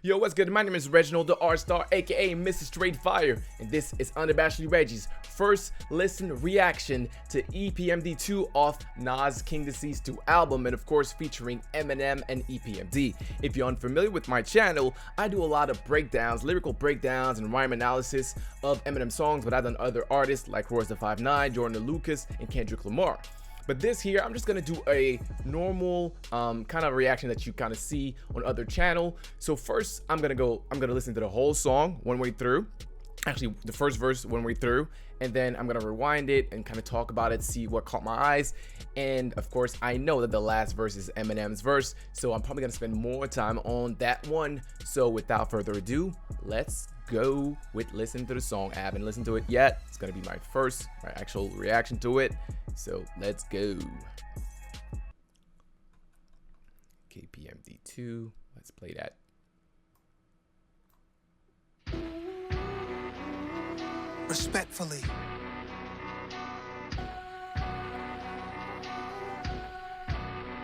Yo, what's good? My name is Reginald, the R-Star, aka Mr. Straight Fire, and this is Unabashedly Reggie's first listen reaction to EPMD2 off Nas King Deceased 2 album, and of course featuring Eminem and EPMD. If you're unfamiliar with my channel, I do a lot of breakdowns, lyrical breakdowns, and rhyme analysis of Eminem songs, but I've done other artists like Royce da 5'9", Jordan Lucas, and Kendrick Lamar. But this here, I'm just gonna do a normal kind of reaction that you kind of see on other channel. So first, I'm gonna listen to the whole song one way through. Actually, the first verse one way through, and then I'm gonna rewind it and kind of talk about it, see what caught my eyes. And of course, I know that the last verse is Eminem's verse, so I'm probably gonna spend more time on that one. So without further ado, let's go with listening to the song. I haven't listened to it yet. It's gonna be my actual reaction to it. So let's go. EPMD2. Let's play that. Respectfully.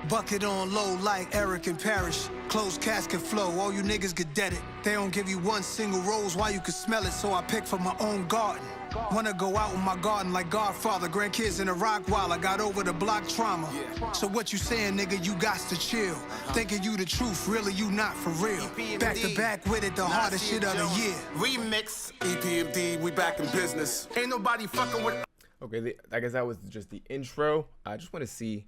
Bucket on low like Eric and Parrish. Closed casket flow, all you niggas get deaded. They don't give you one single rose while you can smell it, so I pick from my own garden. Wanna go out in my garden like Godfather. Grandkids in a rock while I got over the block trauma. So what you saying, nigga, you got to chill. Thinking you the truth, really you not for real. Back to back with it, the hardest shit of the year. Remix, EPMD, we back in business. Ain't nobody fucking with. Okay, I guess that was just the intro. I just want to see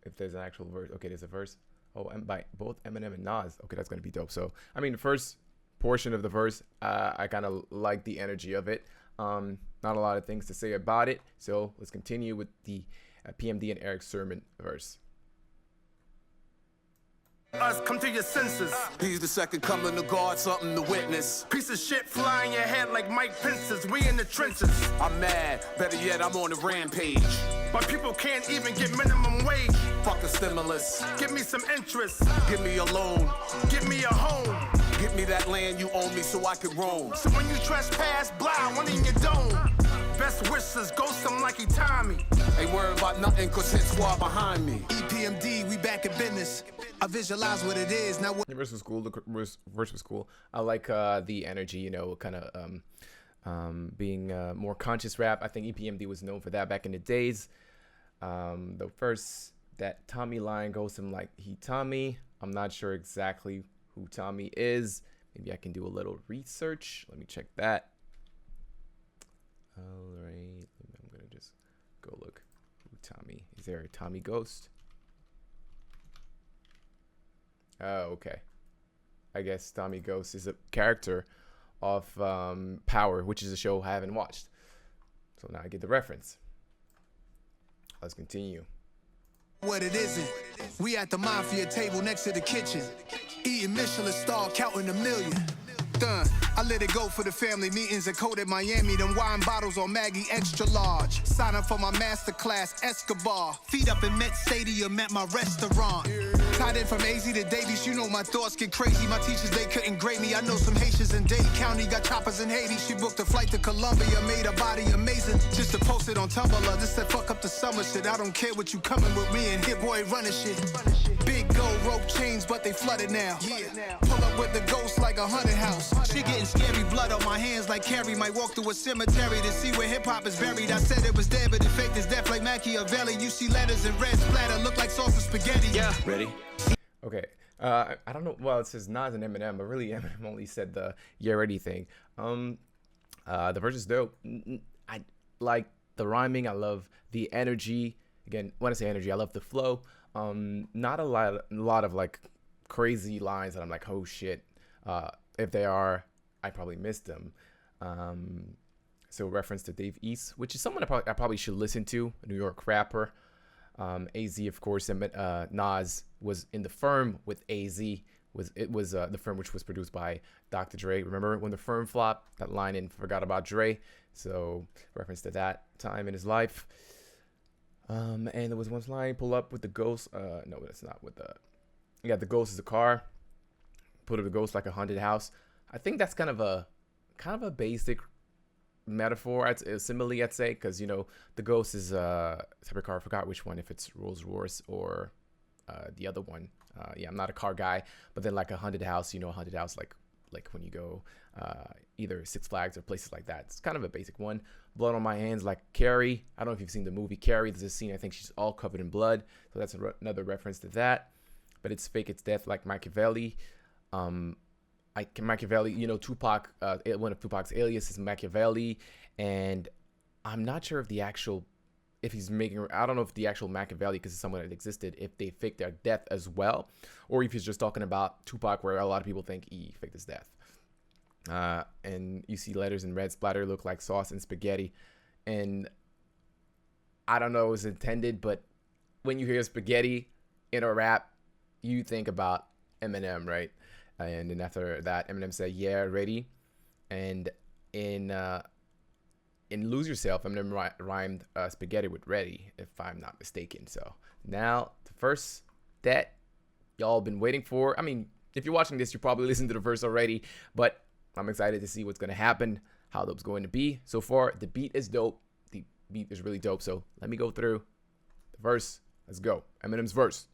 if there's an actual verse. Okay, there's a verse. Oh, and by both Eminem and Nas. Okay, that's gonna be dope. So, I mean, the first portion of the verse, I kind of like the energy of it. Not a lot of things to say about it. So let's continue with the PMD and Eric Sermon verse. Us come to your senses. He's the second coming of God, something to witness. Piece of shit fly in your head like Mike Pence's. We in the trenches. I'm mad, better yet, I'm on the rampage. But people can't even get minimum wage. Fuck a stimulus. Give me some interest. Give me a loan. Give me a home. Give me that land you owe me so I can roam. So when you trespass, blah, one in your dome. Best wishes, ghost him like he Tommy. Ain't worried about nothing, cause hit squad behind me. EPMD, we back in business. I visualize what it is. Now what The verse was cool. The verse was cool. I like the energy, you know, kind of being more conscious rap. I think EPMD was known for that back in the days. The first, that Tommy line goes him like he Tommy. I'm not sure exactly who Tommy is. Maybe I can do a little research. Let me check that. All right, I'm gonna just go look who Tommy. Is there a Tommy Ghost? Oh, okay. I guess Tommy Ghost is a character of Power, which is a show I haven't watched. So now I get the reference. Let's continue. what it isn't. We at the mafia table next to the kitchen. Eating Michelin star, counting a million. Done. I let it go for the family meetings at Code at Miami. Them wine bottles on Maggie extra large. Sign up for my masterclass Escobar. Feet up in Met Stadium at my restaurant. Tied in from AZ to Davies, you know my thoughts get crazy. My teachers, they couldn't grade me. I know some Haitians in Dade County got choppers in Haiti. She booked a flight to Colombia, made her body amazing. Just to post it on Tumblr. This that fuck up the summer shit. I don't care what you coming with me and Hit Boy running shit. Big gold rope chains, but they flooded now. Pull up with the ghost like a haunted house. She getting scary, blood on my hands like Carrie. Might walk through a cemetery to see where hip hop is buried. I said it was dead, but it faked is death like Machiavelli. You see letters in red splatter, look like sauce of spaghetti. Yeah, ready? Okay. I don't know. Well, it says Nas and Eminem, but really Eminem only said the "yeah ready" thing. The verse is dope. I like the rhyming. I love the energy. Again, when I say energy, I love the flow. Not a lot of like crazy lines that I'm like, oh shit. If they are, I probably missed them. So reference to Dave East, which is someone I probably should listen to, a New York rapper. AZ, of course, and Nas was in the firm with AZ. The firm which was produced by Dr. Dre. Remember when the firm flopped? That line in Forgot About Dre. So reference to that time in his life. And there was one line, pull up with the ghost. No, that's not with the. Yeah, the ghost is a car. Put up the ghost like a haunted house. I think that's kind of a basic metaphor, a simile, I'd say, because you know the ghost is a type of car. I forgot which one, if it's Rolls Royce or the other one. Yeah, I'm not a car guy, but then like a haunted house, you know, a haunted house like when you go either Six Flags or places like that. It's kind of a basic one. Blood on My Hands, like Carrie. I don't know if you've seen the movie Carrie. There's a scene, I think she's all covered in blood. So that's another reference to that. But it's Fake It's Death, like Machiavelli. Machiavelli, you know, Tupac, one of Tupac's alias is Machiavelli. And I'm not sure if he's making, I don't know if the actual Machiavelli, because it's someone that existed, if they faked their death as well, or if he's just talking about Tupac, where a lot of people think he faked his death. And you see letters in red splatter look like sauce and spaghetti. And I don't know if it was intended, but when you hear spaghetti in a rap, you think about Eminem, right? And then after that, Eminem said, yeah, ready. And in Lose Yourself, Eminem rhymed spaghetti with ready, if I'm not mistaken. So now the verse that y'all been waiting for. I mean, if you're watching this, you probably listened to the verse already, but I'm excited to see what's going to happen, how that's going to be. So far, the beat is dope. The beat is really dope. So let me go through the verse. Let's go. Eminem's verse.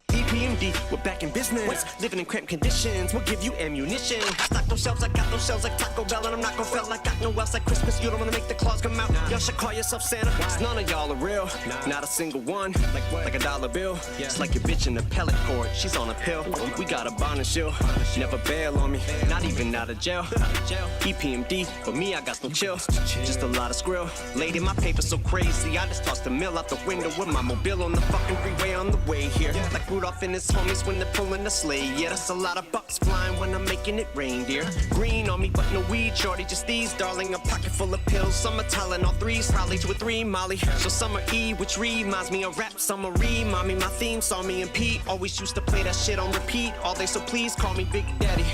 EPMD, we're back in business. Living in cramped conditions, we'll give you ammunition. Stock those shelves, I got those shells like Taco Bell, and I'm not gon' fail. I got no else like Christmas. You don't wanna make the claws come out. Y'all should call yourself Santa, cause none of y'all are real. Not a single one, like a dollar bill. It's like your bitch in the pellet court, she's on a pill. We got a bond and shield, never bail on me, not even out of jail. EPMD, but me, I got no chill. Just a lot of skrill. Lady, my paper so crazy, I just tossed the mill out the window with my mobile on the fucking freeway on the way here. Like Rudolph and his homies when they're pulling the sleigh. Yeah, that's a lot of bucks flying when I'm making it rain, dear. Green on me, but no weed, shorty, just these. Darling, a pocket full of pills. Some are Tylenol threes, probably 2 or 3 Molly. So summer E, which reminds me of rap. Summer mommy, my theme saw me and Pete. Always used to play that shit on repeat all day, so please call me Big Daddy.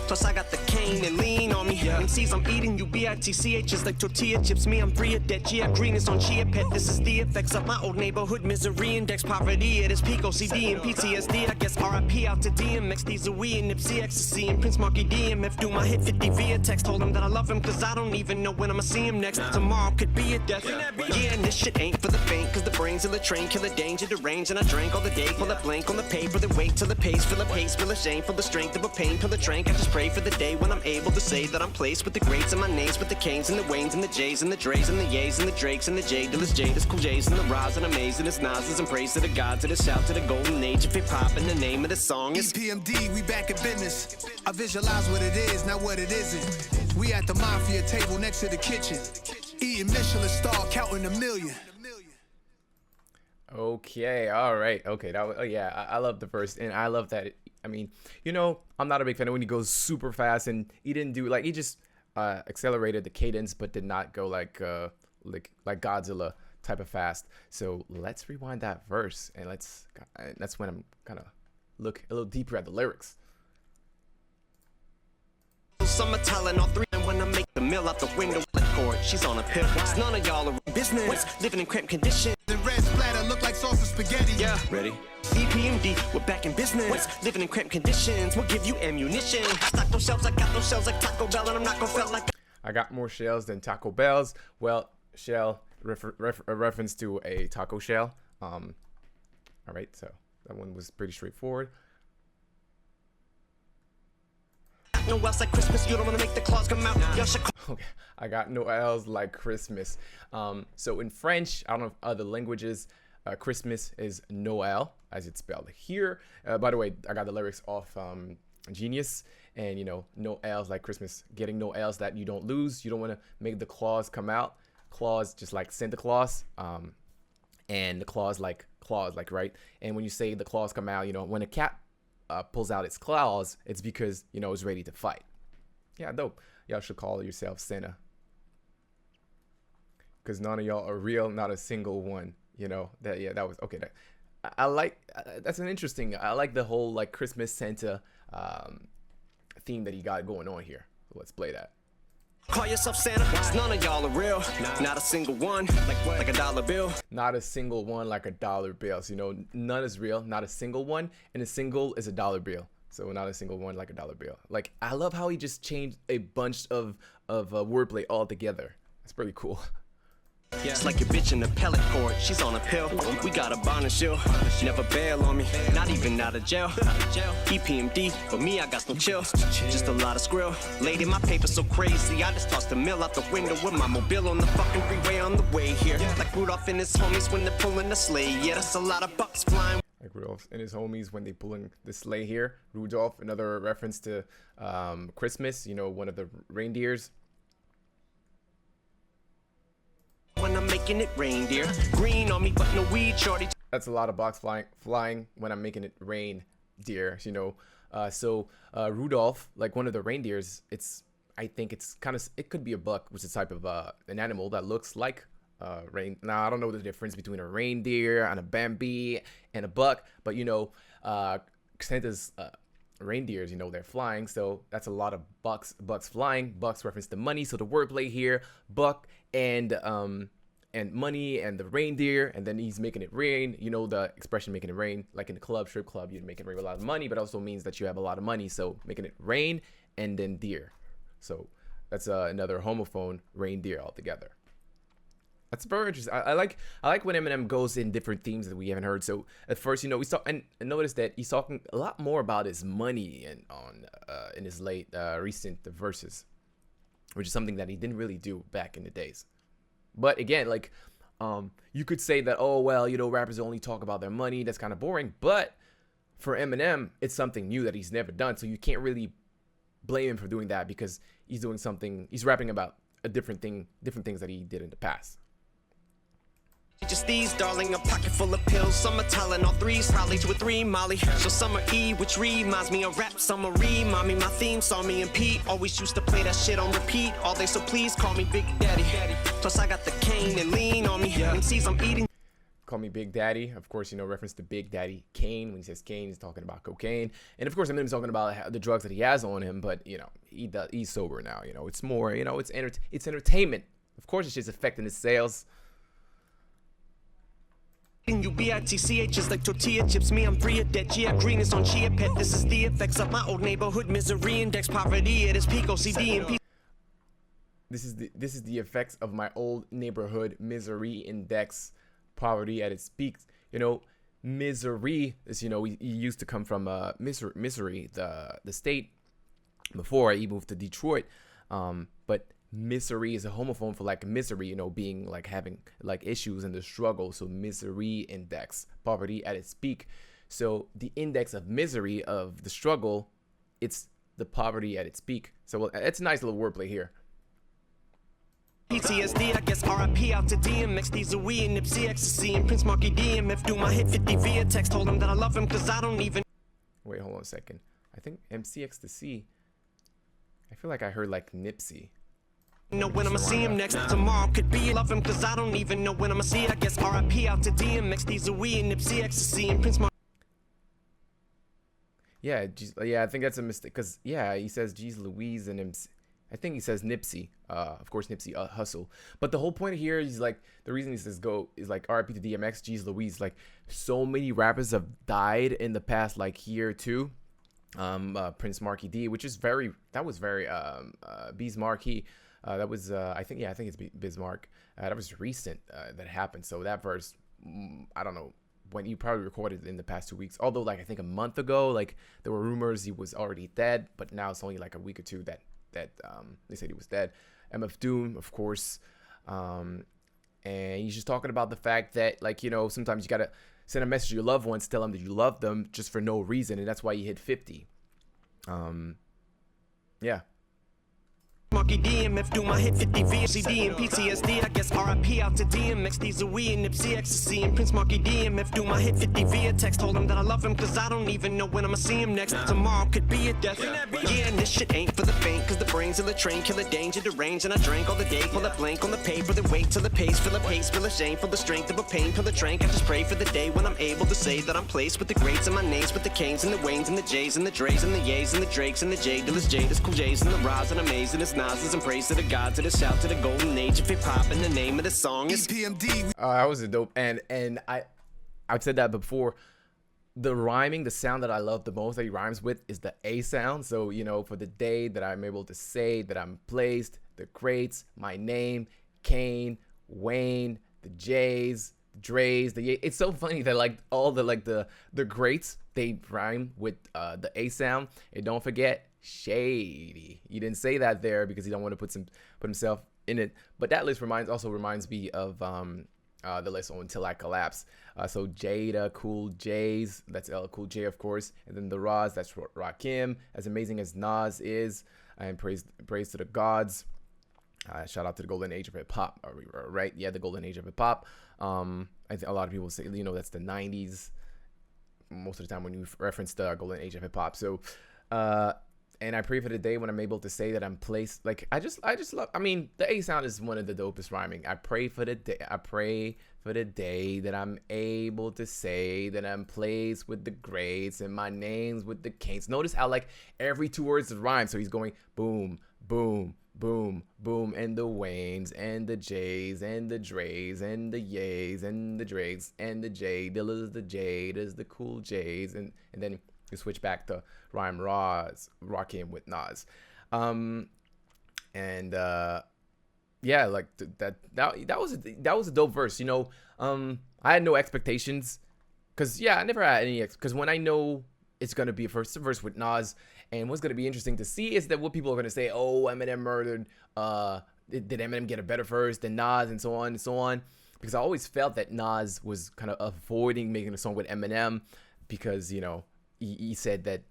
Plus I got the cane and lean on me. MCs I'm eating, you BITCH is like tortilla chips. Me, I'm free of debt. Yeah, green is on Chia Pet. This is the effects of my old neighborhood misery index. Poverty at its peak, OCD and PTSD. I guess RIP out to DMX, these are we and Nipsey Ecstasy and Prince Marky DMF. Do my hit 50 via text, told him that I love him, cause I don't even know when I'ma see him next. Tomorrow could be a death. Yeah, and this shit ain't for the faint, cause the brains of the train kill a danger, the range, and I drank all the day, pull a blank on the paper, then wait till the pace, fill a pace, feel a shame, feel the strength of a pain, pill a trank. I just pray for the day when I'm able to say that I'm placed with the greats and my names, with the Canes and the Waynes and the J's and the Dre's and the Ye's and the Drakes and the J Dillas, Jada's, Cool J's and the Roz and Amazing, it's Nas's, and praise to the gods, and a shout to the golden age of hip hop, and the name of the song is EPMD, we back in business. I visualize what it is, not what it isn't. We at the mafia table next to the kitchen, eating Michelin star, counting a million. Okay, all right, okay, that was, oh yeah, I love the verse, and I love that. I mean, you know, I'm not a big fan of when he goes super fast, and he didn't do, like, he just accelerated the cadence, but did not go like Godzilla type of fast. So let's rewind that verse, and that's when I'm kind of look a little deeper at the lyrics. Summer Tylenol 3, and when I make the mill out the window, she's on a pill. None of y'all are business, living in cramped conditions. The red splatter look like sauce and spaghetti. Yeah, ready? EPMD, we're back in business. Living in cramped conditions, we'll give you ammunition. Stock those shelves, I got those shells like Taco Bell, and I'm not gonna fail like I got more shells than Taco Bells. Well, shell, a reference to a taco shell. All right, so that one was pretty straightforward. no else like Christmas. You don't wanna make the claws come out. Y'all should call. Okay, I got no else like Christmas. So in French, I don't know if other languages, Christmas is Noël as it's spelled here. By the way, I got the lyrics off Genius, and you know, Noël's like Christmas, getting no L's that you don't lose. You don't want to make the claws come out. Claws just like Santa Claus, and the claws like right. And when you say the claws come out, you know, when a cat pulls out its claws, it's because, you know, it's ready to fight. Yeah, dope. Y'all should call yourself Santa, because none of y'all are real, not a single one. You know that. Yeah, that was okay. I like that's an interesting. I like the whole like Christmas Santa theme that he got going on here. So let's play that. Call yourself Santa, none of y'all are real. Not a single one, like a dollar bill. Not a single one like a dollar bill. So, you know, none is real, not a single one, and a single is a dollar bill. So not a single one like a dollar bill. Like, I love how he just changed a bunch of wordplay all together. That's pretty cool. It's like your bitch in the pellet court, she's on a pill. We got a bond and she'll never bail on me, not even out of jail. EPMD, but me, I got no chill. Just a lot of skrill. Lady, my paper so crazy, I just tossed the mill out the window with my mobile on the fucking freeway on the way here. Like Rudolph and his homies when they're pulling the sleigh. Yeah, that's a lot of bucks flying. Like Rudolph and his homies when they pulling the sleigh here. Rudolph, another reference to Christmas, you know, one of the reindeers. When I'm making it rain, dear. Green on me, but no weed, shorty. That's a lot of bucks flying when I'm making it rain, dear. You know, so Rudolph, like one of the reindeers, I think it's kind of, it could be a buck, which is a type of an animal that looks like rain. Now I don't know the difference between a reindeer and a Bambi and a buck, but you know, Santa's reindeers, you know, they're flying, so that's a lot of bucks flying. Bucks reference to money, so the wordplay here, buck and money and the reindeer, and then he's making it rain. You know the expression making it rain, like in the club, strip club, you make it rain with a lot of money, but also means that you have a lot of money, so making it rain and then deer. So that's another homophone, reindeer altogether. That's very interesting. I like when Eminem goes in different themes that we haven't heard. So at first, you know, we saw and notice that he's talking a lot more about his money and in his late recent verses, which is something that he didn't really do back in the days. But again, like you could say that, oh well, you know, rappers only talk about their money. That's kind of boring. But for Eminem, it's something new that he's never done. So you can't really blame him for doing that because he's doing something. He's rapping about a different things that he did in the past. Just these, darling, a pocket full of pills. Some are Tylenol 3s, probably 2 or 3 Molly. So some are E, which reminds me of rap. Some are mommy, my theme, saw me and Pete. Always used to play that shit on repeat all day, so please call me Big Daddy. Plus I got the cane and lean on me. MCs I'm eating. Call me Big Daddy. Of course, you know, reference to Big Daddy Kane. When he says Kane, he's talking about cocaine. And of course, Eminem's talking about the drugs that he has on him. But, you know, he's sober now. You know, it's more, you know, it's entertainment. Of course, it's just affecting his sales. You bitch is like tortilla chips. Me, I'm free of debt. Yeah, green is on chia pet. This is the effects of my old neighborhood misery index. Poverty at its peak. OCD and peace. This is the effects of my old neighborhood misery index. Poverty at its peak. You know, misery is, you know, he used to come from misery, the state before he moved to Detroit. But misery is a homophone for like misery, you know, being like having like issues in the struggle. So misery index, poverty at its peak. So the index of misery of the struggle, it's the poverty at its peak. So well, it's a nice little wordplay here. PTSD, I guess RIP out to DMX, these are we and Nipsey, Ecstasy, and Prince Marky DMF. Do my hit 50 via text, told him that I love him cause I don't even. Wait, hold on a second. I think MC Ecstasy. I feel like I heard like Nipsey. Know when I'ma see him next. Tomorrow could be love him cause I don't even know when I'ma see it. I guess RIP out to DMX, these are we and Nipsey, Ecstasy, and Prince Marky. Yeah, I think that's a mistake because yeah, he says G's Louise and MC. I think he says Nipsey. Of course, Nipsey Hussle. But the whole point here is like the reason he says go is like RIP to DMX, G's Louise. Like so many rappers have died in the past like year or two. Prince Marky D, which is very B's Marky. That was I think it's Bismarck. That was recent that happened. So that verse, I don't know when he probably recorded in the past 2 weeks. Although like I think a month ago, like there were rumors he was already dead, but now it's only like a week or two that they said he was dead. MF Doom, of course, and he's just talking about the fact that like, you know, sometimes you gotta send a message to your loved ones, tell them that you love them just for no reason, and that's why you hit 50. Yeah. Marky DMF, do my hit 50 via CD and PTSD. I guess RIP out to DMX, these are we and Nipsey, Ecstasy, and Prince Marky DMF. Do my hit 50 via text, told him that I love him cause I don't even know when I'ma see him next. Tomorrow could be a death. Yeah, and this shit ain't for the faint cause the brains of the train kill a danger, the range, and I drank all the day. Pull a blank on the paper, then wait till the pace, fill a pace, feel a shame for the strength of a pain, pill a trank. I just pray for the day when I'm able to say that I'm placed with the greats and my names, with the Canes and the Waynes and the J's and the Dre's and the Ye's and the Drakes and the J Dillas, Jada's, Cool J's and the Roz and Amazing as Nas's, and praise to the gods, to the shout to the golden age of hip hop, and the name of the song is EPMD. That was a dope, and I've said that before. The rhyming, the sound that I love the most that he rhymes with is the A sound. So, you know, for the day that I'm able to say that I'm placed, the greats, my name, Kane, Wayne, the J's, the Dre's, it's so funny that like all the like the greats, they rhyme with the A sound. And don't forget Shady. You didn't say that there because you don't want to put himself in it. But that list also reminds me of the list on Till I Collapse. So Jada, Cool J's, that's L Cool J, of course, and then the Roz, that's Rakim. As amazing as Nas is, and praise to the gods. Shout out to the golden age of hip hop, right? Yeah, the golden age of hip hop. I think a lot of people say, that's the 90s. Most of the time when you reference the golden age of hip hop. So, and I pray for the day when I'm able to say that I'm placed. Like I just love. I mean, the A sound is one of the dopest rhyming. I pray for the day that I'm able to say that I'm placed with the greats and my name's with the kings. Notice how like every 2 words rhyme. So he's going boom, boom, boom, boom, and the Waynes and the J's and the Dre's and the Yays and the Dre's and the J. Dilla's the J. There's the Cool J's and then you switch back to rhyme Rakim with Nas. Yeah, like that was a dope verse. I had no expectations because I never had any because when I know it's gonna be a first verse with Nas, and what's gonna be interesting to see is that what people are gonna say, oh, Eminem murdered. Did Eminem get a better verse than Nas, and so on and so on? Because I always felt that Nas was kind of avoiding making a song with Eminem because he said that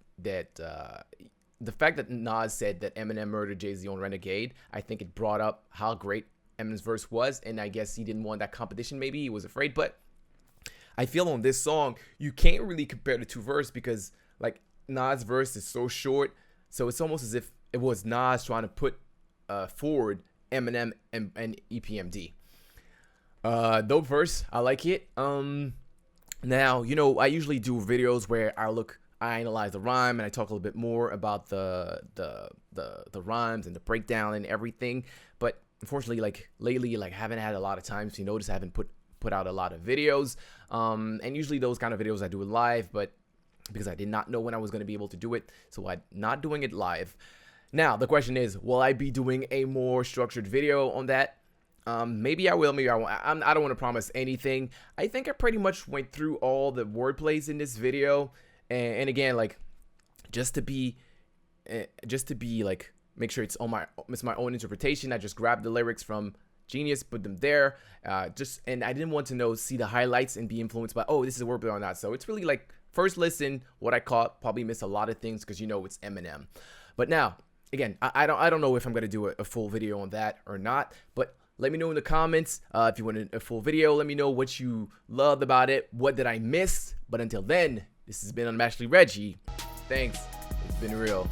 the fact that Nas said that Eminem murdered Jay-Z on Renegade, I think it brought up how great Eminem's verse was, and I guess he didn't want that competition. Maybe he was afraid, but I feel on this song you can't really compare the 2 verses because like Nas' verse is so short, so it's almost as if it was Nas trying to put forward Eminem and EPMD. Dope verse, I like it. Now, I usually do videos where I analyze the rhyme and I talk a little bit more about the rhymes and the breakdown and everything. But unfortunately, like lately, like I haven't had a lot of time. So you notice I haven't put out a lot of videos. And usually those kind of videos I do live, but because I did not know when I was going to be able to do it, so I'm not doing it live. Now the question is, will I be doing a more structured video on that? Maybe I will, maybe I won't. I don't want to promise anything. I think I pretty much went through all the wordplays in this video, and again, like just to be like make sure it's my own interpretation. I just grabbed the lyrics from Genius, put them there, and I didn't want to see the highlights and be influenced by, oh, this is a wordplay or not. So it's really like first listen, what I caught, probably miss a lot of things because it's Eminem. But now, again, I don't know if I'm gonna do a full video on that or not, but let me know in the comments if you want a full video. Let me know what you loved about it. What did I miss? But until then, this has been Unmatchedly Reggie. Thanks. It's been real.